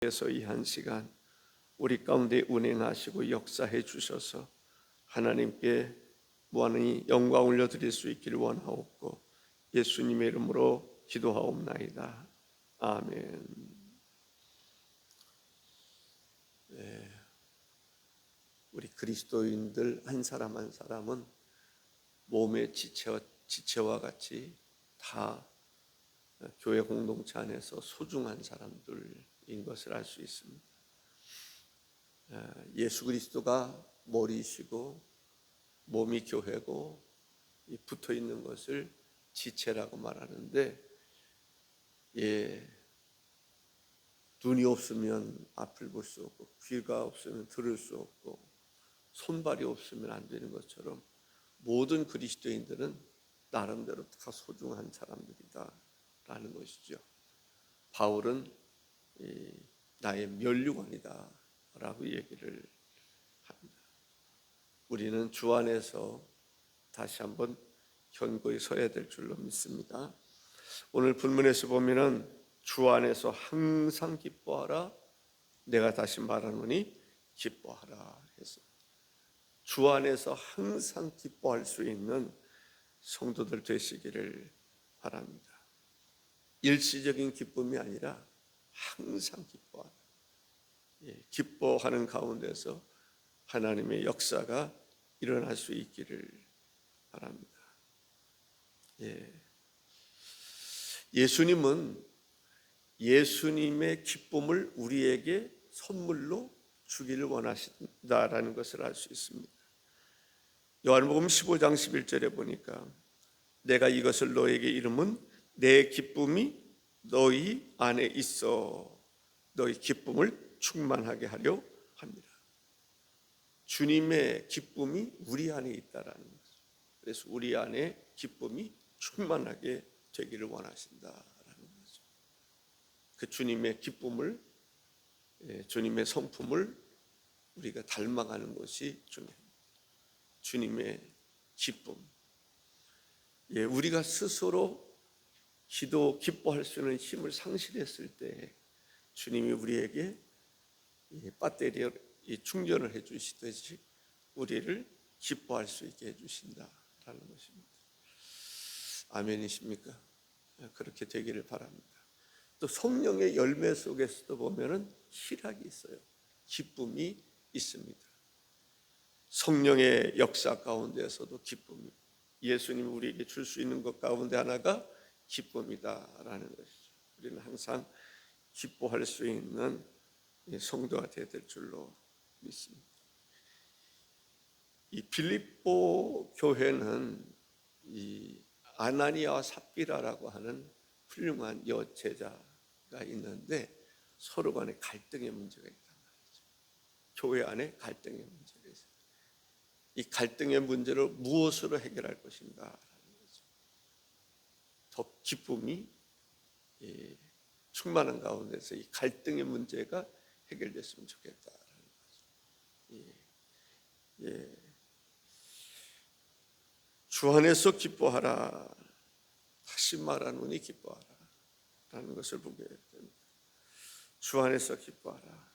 그래서 이 한 시간 우리 가운데 운행하시고 역사해 주셔서 하나님께 무한히 영광 올려드릴 수 있기를 원하옵고 예수님의 이름으로 기도하옵나이다. 아멘. 네, 우리 그리스도인들 한 사람 한 사람은 몸의 지체와 같이 다 교회 공동체 안에서 소중한 사람들인 것을 알 수 있습니다. 예수 그리스도가 머리이시고 몸이 교회고 붙어 있는 것을 지체라고 말하는데, 눈이 없으면 앞을 볼 수 없고 귀가 없으면 들을 수 없고 손발이 없으면 안 되는 것처럼 모든 그리스도인들은 나름대로 다 소중한 사람들이다 라는 것이죠. 바울은 나의 면류관이다 라고 얘기를 합니다. 우리는 주 안에서 다시 한번 견고히 서야 될 줄로 믿습니다. 오늘 본문에서 보면은 주 안에서 항상 기뻐하라, 내가 다시 말하노니 기뻐하라 해서 주 안에서 항상 기뻐할 수 있는 성도들 되시기를 바랍니다. 일시적인 기쁨이 아니라 항상 기뻐하라. 기뻐하는 가운데서 하나님의 역사가 일어날 수 있기를 바랍니다. 예수님은 예수님의 기쁨을 우리에게 선물로 주기를 원하신다라는 것을 알 수 있습니다. 요한복음 15장 11절에 보니까 내가 이것을 너에게 이름은 내 기쁨이 너희 안에 있어 너희 기쁨을 충만하게 하려 합니다. 주님의 기쁨이 우리 안에 있다라는 거죠. 그래서 우리 안에 기쁨이 충만하게 되기를 원하신다라는 거죠. 그 주님의 기쁨을, 주님의 성품을 우리가 닮아가는 것이 중요합니다. 주님의 기쁨. 우리가 스스로 기뻐할 수 있는 힘을 상실했을 때 주님이 우리에게 배터리에 충전을 해주시듯이 우리를 기뻐할 수 있게 해주신다라는 것입니다. 아멘이십니까? 그렇게 되기를 바랍니다. 또 성령의 열매 속에서도 보면은 희락이 있어요. 기쁨이 있습니다. 성령의 역사 가운데서도 기쁨이, 예수님이 우리에게 줄 수 있는 것 가운데 하나가 기쁨이다라는 것이죠. 우리는 항상 기뻐할 수 있는 성도가 되어야 될 줄로 믿습니다. 이 빌립보 교회는 이 아나니아와 삽비라라고 하는 훌륭한 여제자가 있는데 서로 간에 갈등의 문제가 있단 말이죠. 교회 안에 갈등의 문제가 있어요. 이 갈등의 문제를 무엇으로 해결할 것인가? 더 기쁨이 충만한 가운데서 이 갈등의 문제가 해결됐으면 좋겠다라는 거죠. 주 안에서 기뻐하라, 다시 말하노니 기뻐하라 라는 것을 보게 됩니다. 주 안에서 기뻐하라.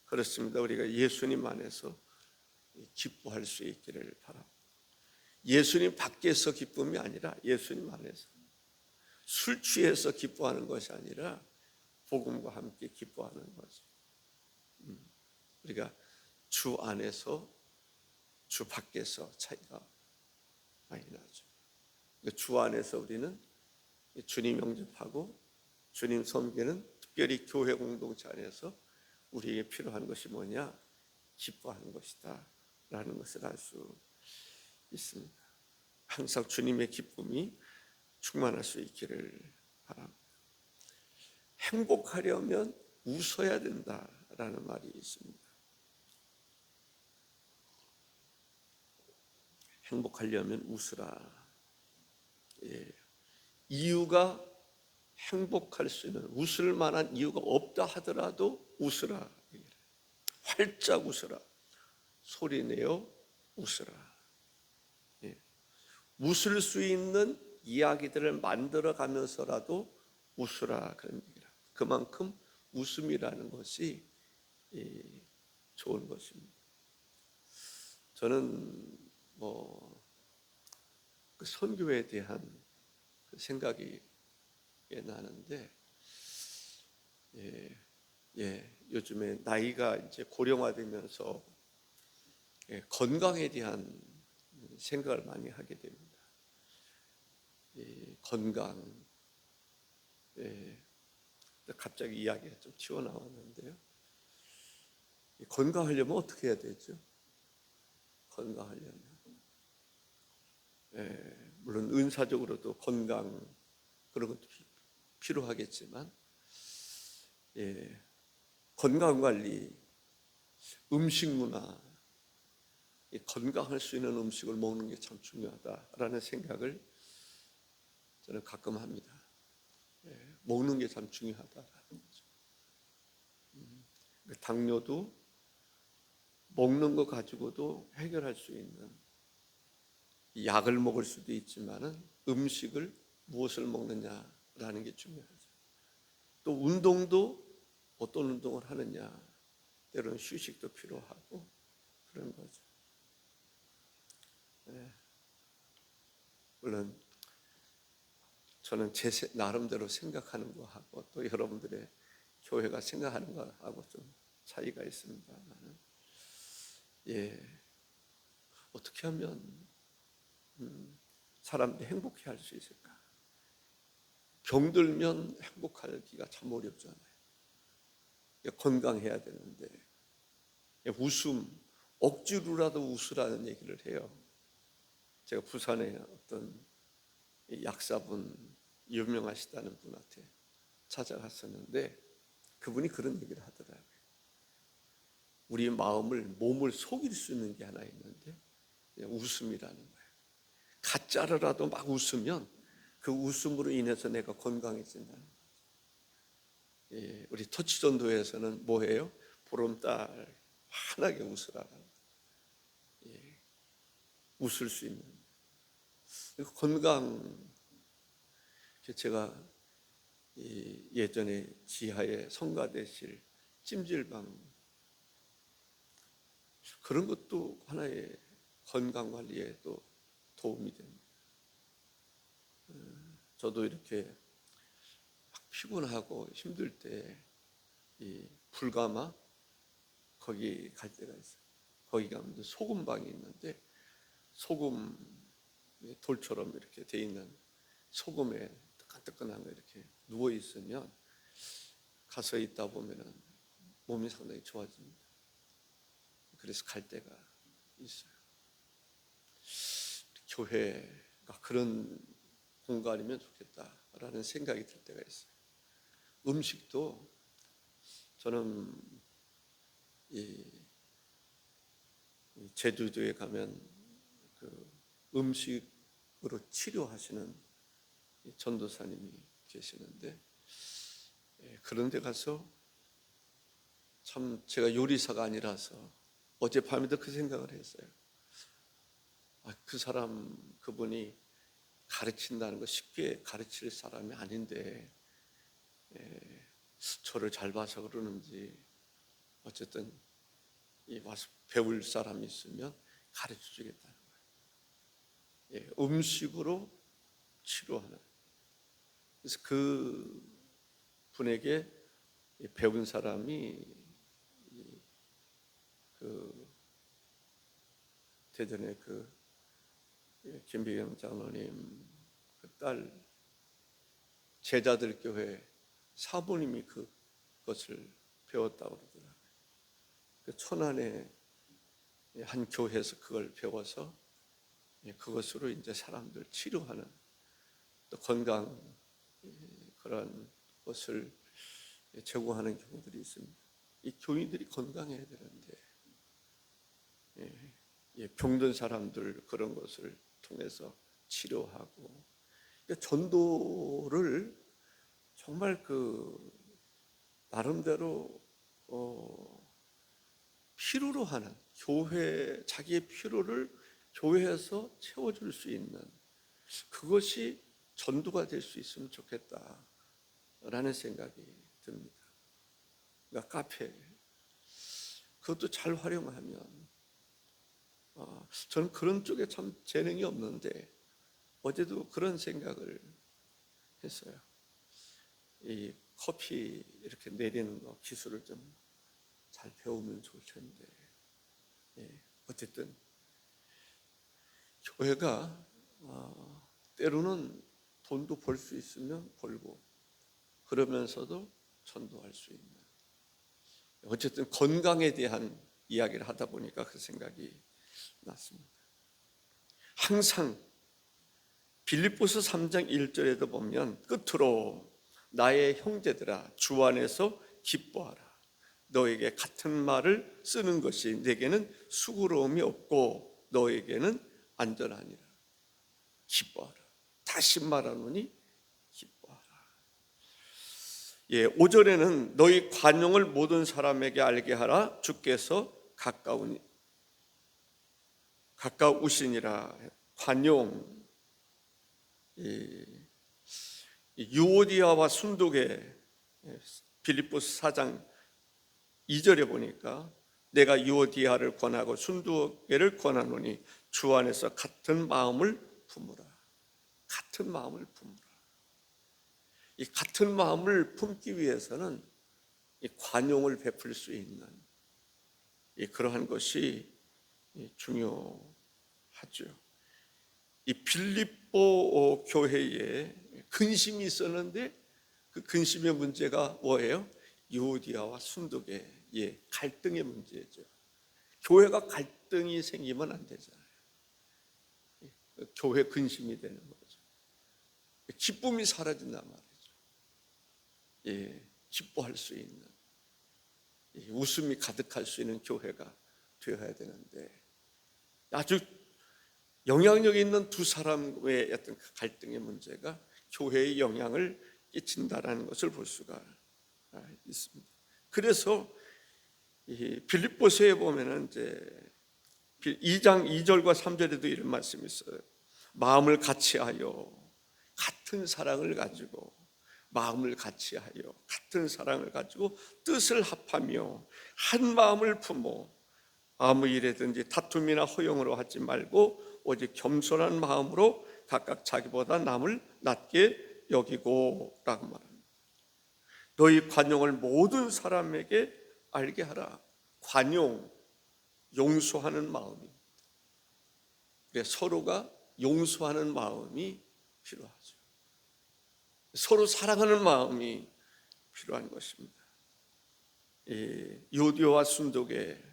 그렇습니다. 우리가 예수님 안에서 기뻐할 수 있기를 바랍니다. 예수님 밖에서 기쁨이 아니라 예수님 안에서, 술 취해서 기뻐하는 것이 아니라 복음과 함께 기뻐하는 거죠. 우리가 주 안에서 주 밖에서 차이가 많이 나죠. 주 안에서 우리는 주님 영접하고 주님 섬기는, 특별히 교회 공동체 안에서 우리에게 필요한 것이 뭐냐? 기뻐하는 것이다 라는 것을 알 수 있습니다. 항상 주님의 기쁨이 충만할 수 있기를 바랍니다. 행복하려면 웃어야 된다라는 말이 있습니다. 행복하려면 웃으라. 이유가 행복할 수 있는, 웃을 만한 이유가 없다 하더라도 웃으라. 활짝 웃으라. 소리내어 웃으라. 웃을 수 있는 이야기들을 만들어 가면서라도 웃으라. 그런 얘기라. 그만큼 웃음이라는 것이 좋은 것입니다. 저는 그 선교에 대한 그 생각이 나는데, 요즘에 나이가 이제 고령화되면서 건강에 대한 생각을 많이 하게 됩니다. 건강, 갑자기 이야기가 좀 튀어나왔는데요. 건강하려면 어떻게 해야 되죠? 건강하려면 물론 은사적으로도 건강 그런 것도 필요하겠지만, 건강관리, 음식 문화, 건강할 수 있는 음식을 먹는 게 참 중요하다라는 생각을 저는 가끔 합니다. 먹는 게 참 중요하다라는 거죠. 당뇨도 먹는 거 가지고도 해결할 수 있는, 약을 먹을 수도 있지만은 음식을 무엇을 먹느냐라는 게 중요하죠. 또 운동도 어떤 운동을 하느냐, 때로는 휴식도 필요하고 그런 거죠. 물론 저는 제 나름대로 생각하는 거하고 또 여러분들의 교회가 생각하는 거하고 좀 차이가 있습니다만, 어떻게 하면 사람들이 행복해 할 수 있을까? 병들면 행복하기가 참 어렵잖아요. 건강해야 되는데, 웃음, 억지로라도 웃으라는 얘기를 해요. 제가 부산에 어떤 약사분, 유명하시다는 분한테 찾아갔었는데, 그분이 그런 얘기를 하더라고요. 우리 마음을, 몸을 속일 수 있는 게 하나 있는데 웃음이라는 거예요. 가짜로라도 막 웃으면 그 웃음으로 인해서 내가 건강해진다는 거예요. 우리 터치전도에서는 뭐예요? 보름달 환하게 웃으라. 웃을 수 있는 건강. 제가 예전에 지하에 성가대실, 찜질방, 그런 것도 하나의 건강관리에 또 도움이 됩니다. 저도 이렇게 막 피곤하고 힘들 때 이 불가마 거기 갈 때가 있어요. 거기 가면 소금방이 있는데, 소금 돌처럼 이렇게 돼 있는 소금에 뜨끈뜨끈한 거 이렇게 누워 있으면 가서 있다 보면은 몸이 상당히 좋아집니다. 그래서 갈 때가 있어요. 교회가 그런 공간이면 좋겠다라는 생각이 들 때가 있어요. 음식도 저는 제주도에 가면 그 음식으로 치료하시는 전도사님이 계시는데, 그런 데 가서 참 제가 요리사가 아니라서 어젯밤에도 그 생각을 했어요. 그 사람, 그분이 가르친다는 거 쉽게 가르칠 사람이 아닌데, 저를 잘 봐서 그러는지 어쨌든 와서 배울 사람이 있으면 가르쳐 주겠다는 거예요. 음식으로 치료하는. 그래서 그 분에게 배운 사람이 그 대전에 그 김비경 장로님 그 딸 제자들 교회 사부님이 그것을 배웠다고 그러더라고요. 그 천안의 한 교회에서 그걸 배워서 그것으로 이제 사람들 치료하는, 또 건강 그런 것을 제공하는 경우들이 있습니다. 이 교인들이 건강해야 되는데, 병든 사람들 그런 것을 통해서 치료하고, 그러니까 전도를 정말 그 나름대로 필요로 하는, 교회 자기의 필요를 교회에서 채워줄 수 있는, 그것이 전도가 될 수 있으면 좋겠다라는 생각이 듭니다. 그러니까 카페, 그것도 잘 활용하면, 저는 그런 쪽에 참 재능이 없는데 어제도 그런 생각을 했어요. 이 커피 이렇게 내리는 거 기술을 좀 잘 배우면 좋을 텐데, 어쨌든 교회가 때로는 돈도 벌 수 있으면 벌고, 그러면서도 전도할 수 있는, 어쨌든 건강에 대한 이야기를 하다 보니까 그 생각이 났습니다. 항상 빌립보서 3장 1절에도 보면 끝으로 나의 형제들아 주 안에서 기뻐하라. 너에게 같은 말을 쓰는 것이 내게는 수고로움이 없고 너에게는 안전하니라. 기뻐하라. 다시 말하노니 기뻐하라. 5절에는 너희 관용을 모든 사람에게 알게 하라. 주께서 가까우시니라. 관용, 유오디아와 순독에 빌립보서 4장 2절에 보니까 내가 유오디아를 권하고 순독에를 권하노니 주 안에서 같은 마음을 품으라. 같은 마음을 품으라. 이 같은 마음을 품기 위해서는 이 관용을 베풀 수 있는 그러한 것이 중요하죠. 이 빌립보 교회에 근심이 있었는데 그 근심의 문제가 뭐예요? 유오디아와 순독의 갈등의 문제죠. 교회가 갈등이 생기면 안 되잖아요. 교회 근심이 되는 거죠. 기쁨이 사라진단 말이죠. 기뻐할 수 있는, 웃음이 가득할 수 있는 교회가 되어야 되는데, 아주 영향력 있는 두 사람의 어떤 갈등의 문제가 교회에 영향을 끼친다라는 것을 볼 수가 있습니다. 그래서 이 빌립보서에 보면은 이제 2장 2절과 3절에도 이런 말씀이 있어요. 마음을 같이하여 같은 사랑을 가지고, 마음을 같이하여 같은 사랑을 가지고 뜻을 합하며 한 마음을 품어 아무 일에든지 다툼이나 허용으로 하지 말고 오직 겸손한 마음으로 각각 자기보다 남을 낮게 여기고 라고 말합니다. 너희 관용을 모든 사람에게 알게 하라. 관용, 용서하는 마음입니다. 서로가 용서하는 마음이 필요하죠. 서로 사랑하는 마음이 필요한 것입니다. 유오디아와 순독에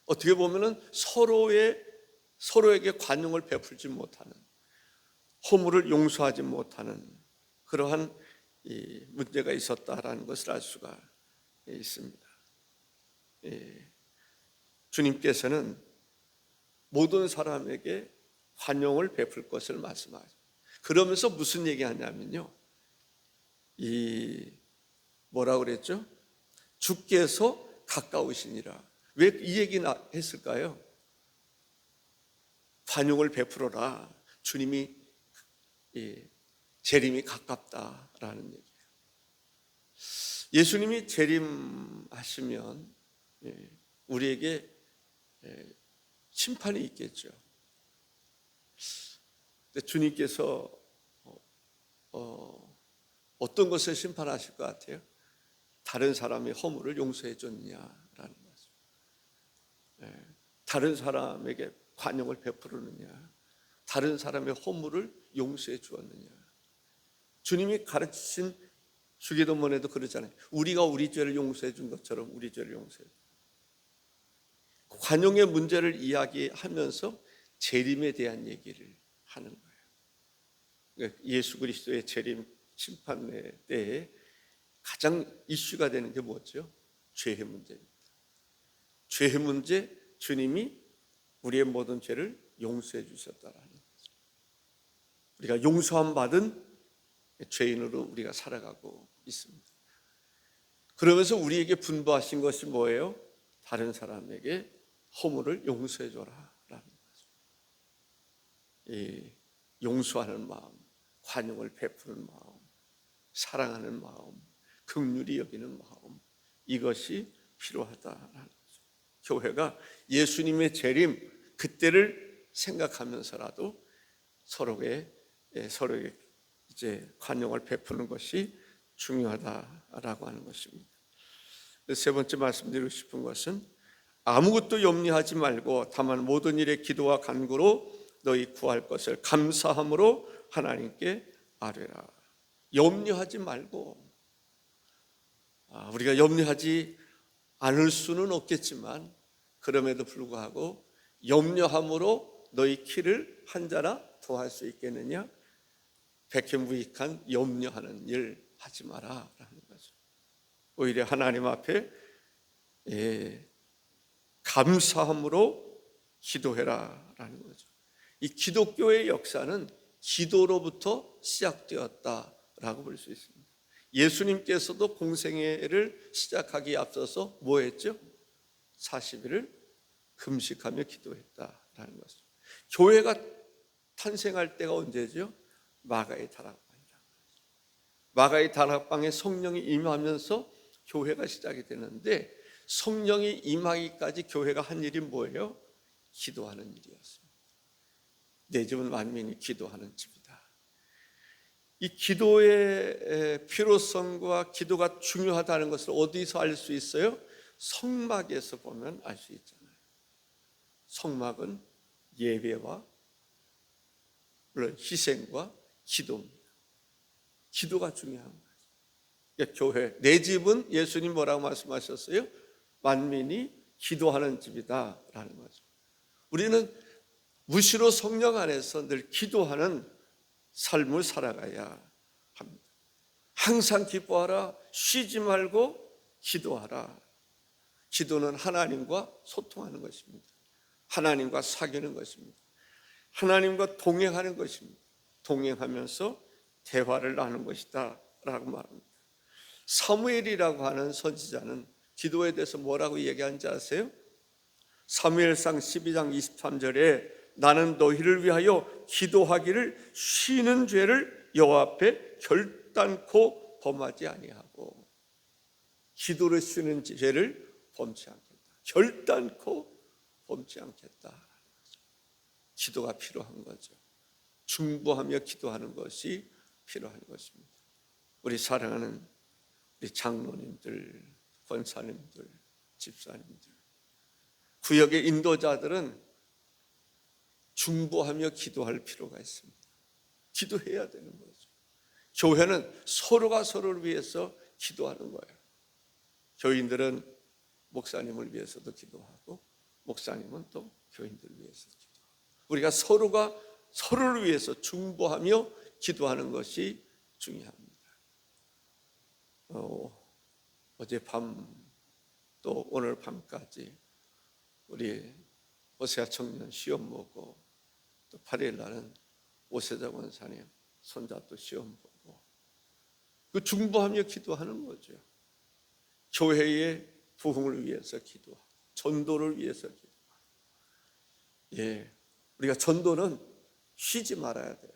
어떻게 보면은 서로에게 관용을 베풀지 못하는, 허물을 용서하지 못하는 그러한 문제가 있었다라는 것을 알 수가 있습니다. 주님께서는 모든 사람에게 관용을 베풀 것을 말씀하죠. 그러면서 무슨 얘기하냐면요, 뭐라고 그랬죠? 주께서 가까우시니라. 왜 이 얘기나 했을까요? 관용을 베풀어라. 주님이 재림이 가깝다라는 얘기예요. 예수님이 재림하시면 우리에게 심판이 있겠죠. 근데 주님께서 어떤 것을 심판하실 것 같아요? 다른 사람의 허물을 용서해 줬느냐라는 거죠. 다른 사람에게 관용을 베푸느냐, 다른 사람의 허물을 용서해 주었느냐. 주님이 가르치신 주기도문에도 그러잖아요. 우리가 우리 죄를 용서해 준 것처럼 우리 죄를 용서해 줘. 관용의 문제를 이야기하면서 재림에 대한 얘기를 하는 거예요. 예수 그리스도의 재림 심판의 때에 가장 이슈가 되는 게 뭐죠? 죄의 문제입니다. 죄의 문제, 주님이 우리의 모든 죄를 용서해 주셨다라는 거죠. 우리가 용서함 받은 죄인으로 우리가 살아가고 있습니다. 그러면서 우리에게 분부하신 것이 뭐예요? 다른 사람에게 허물을 용서해 줘라라는 거죠. 이 용서하는 마음, 관용을 베푸는 마음, 사랑하는 마음, 긍휼히 여기는 마음, 이것이 필요하다라는 거죠. 교회가 예수님의 재림 그때를 생각하면서라도 서로에게 이제 관용을 베푸는 것이 중요하다라고 하는 것입니다. 세 번째 말씀드리고 싶은 것은 아무것도 염려하지 말고 다만 모든 일에 기도와 간구로 너희 구할 것을 감사함으로 하나님께 아뢰라. 염려하지 말고, 우리가 염려하지 않을 수는 없겠지만 그럼에도 불구하고 염려함으로 너희 키를 한자나 더할 수 있겠느냐? 백해무익한 염려하는 일 하지 마라 라는 거죠. 오히려 하나님 앞에 감사함으로 기도해라 라는 거죠. 이 기독교의 역사는 기도로부터 시작되었다라고 볼 수 있습니다. 예수님께서도 공생애를 시작하기에 앞서서 뭐 했죠? 40일을 금식하며 기도했다라는 것이죠. 교회가 탄생할 때가 언제죠? 마가의 다락방이라는 거죠. 마가의 다락방에 성령이 임하면서 교회가 시작이 되는데, 성령이 임하기까지 교회가 한 일이 뭐예요? 기도하는 일이었습니다. 내 집은 만민이 기도하는 집이다. 이 기도의 필요성과 기도가 중요하다는 것을 어디서 알 수 있어요? 성막에서 보면 알 수 있잖아요. 성막은 예배와 물론 희생과 기도입니다. 기도가 중요한 거예요. 그러니까 교회, 내 집은 예수님 뭐라고 말씀하셨어요? 만민이 기도하는 집이다 라는 거죠. 우리는 무시로 성령 안에서 늘 기도하는 삶을 살아가야 합니다. 항상 기뻐하라, 쉬지 말고 기도하라. 기도는 하나님과 소통하는 것입니다. 하나님과 사귀는 것입니다. 하나님과 동행하는 것입니다. 동행하면서 대화를 나누는 것이다 라고 말합니다. 사무엘이라고 하는 선지자는 기도에 대해서 뭐라고 얘기하는지 아세요? 사무엘상 12장 23절에 나는 너희를 위하여 기도하기를 쉬는 죄를 여호와 앞에 결단코 범하지 아니하고, 기도를 쉬는 죄를 범치 않겠다. 결단코 범치 않겠다. 기도가 필요한 거죠. 중보하며 기도하는 것이 필요한 것입니다. 우리 사랑하는 우리 장로님들, 권사님들, 집사님들, 구역의 인도자들은 중보하며 기도할 필요가 있습니다. 기도해야 되는 거죠. 교회는 서로가 서로를 위해서 기도하는 거예요. 교인들은 목사님을 위해서도 기도하고, 목사님은 또 교인들을 위해서 기도하고, 우리가 서로가 서로를 위해서 중보하며 기도하는 것이 중요합니다. 어젯밤 또 오늘 밤까지 우리 오세아 청년 시험 보고, 또 8일 날은 오세자 권사님 손자 또 시험 보고, 그 중보하며 기도하는 거죠. 교회의 부흥을 위해서 기도하고, 전도를 위해서 기도하고. 우리가 전도는 쉬지 말아야 돼요.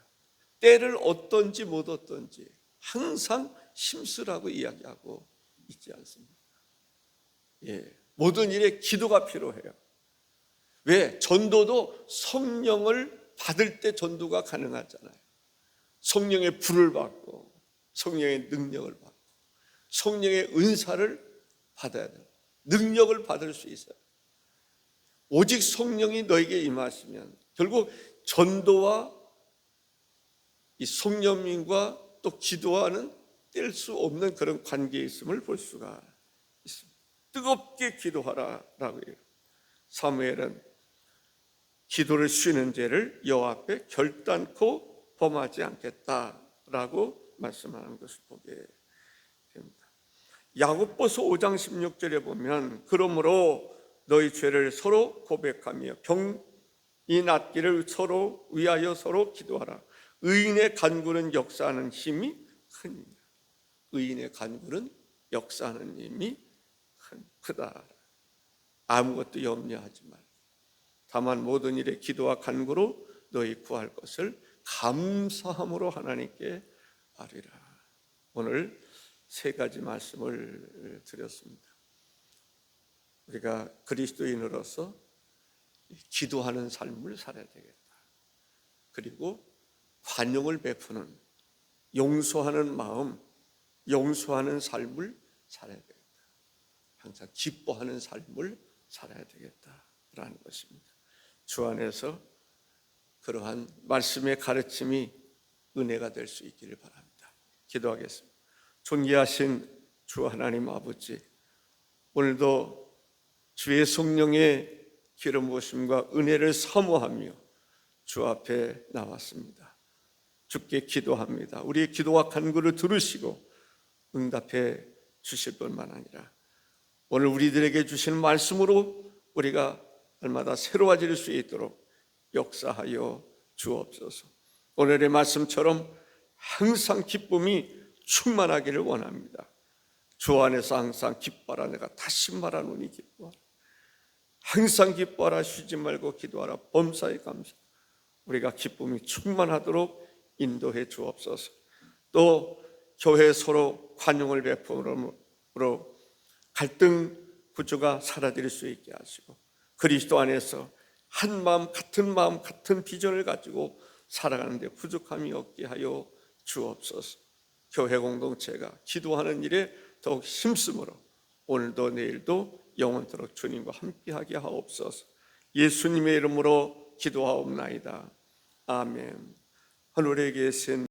때를 얻든지 못 얻든지 항상 힘쓰라고 이야기하고 있지 않습니까? 모든 일에 기도가 필요해요. 왜? 전도도 성령을 받을 때 전도가 가능하잖아요. 성령의 불을 받고, 성령의 능력을 받고, 성령의 은사를 받아야 돼요. 능력을 받을 수 있어요. 오직 성령이 너에게 임하시면 결국 전도와 이 성령님과 또 기도와는 뗄 수 없는 그런 관계에 있음을 볼 수가 있습니다. 뜨겁게 기도하라라고 해요. 사무엘은 기도를 쉬는 죄를 여호와 앞에 결단코 범하지 않겠다라고 말씀하는 것을 보게 됩니다. 야고보서 5장 16절에 보면 그러므로 너희 죄를 서로 고백하며 병이 낫기를 서로 위하여 서로 기도하라. 의인의 간구는 역사하는 힘이 크니라. 의인의 간구는 역사하는 힘이 크다. 아무것도 염려하지 말고 다만 모든 일에 기도와 간구로 너희 구할 것을 감사함으로 하나님께 아뢰라. 오늘 세 가지 말씀을 드렸습니다. 우리가 그리스도인으로서 기도하는 삶을 살아야 되겠다. 그리고 관용을 베푸는, 용서하는 마음, 용서하는 삶을 살아야 되겠다. 항상 기뻐하는 삶을 살아야 되겠다라는 것입니다. 주 안에서 그러한 말씀의 가르침이 은혜가 될 수 있기를 바랍니다. 기도하겠습니다. 존귀하신 주 하나님 아버지, 오늘도 주의 성령의 기름 부으심과 은혜를 사모하며 주 앞에 나왔습니다. 주께 기도합니다. 우리의 기도와 간구를 들으시고 응답해 주실 뿐만 아니라 오늘 우리들에게 주시는 말씀으로 우리가 날마다 새로워질 수 있도록 역사하여 주옵소서. 오늘의 말씀처럼 항상 기쁨이 충만하기를 원합니다. 주 안에서 항상 기뻐하라. 내가 다시 말하노니 기뻐하라. 항상 기뻐하라. 쉬지 말고 기도하라. 범사에 감사. 우리가 기쁨이 충만하도록 인도해 주옵소서. 또 교회 서로 관용을 베풀음으로 갈등 구조가 사라질 수 있게 하시고 그리스도 안에서 한 마음 같은 비전을 가지고 살아가는데 부족함이 없게 하여 주옵소서. 교회 공동체가 기도하는 일에 더욱 힘쓰므로 오늘도 내일도 영원토록 주님과 함께하게 하옵소서. 예수님의 이름으로 기도하옵나이다. 아멘. 하늘에 계신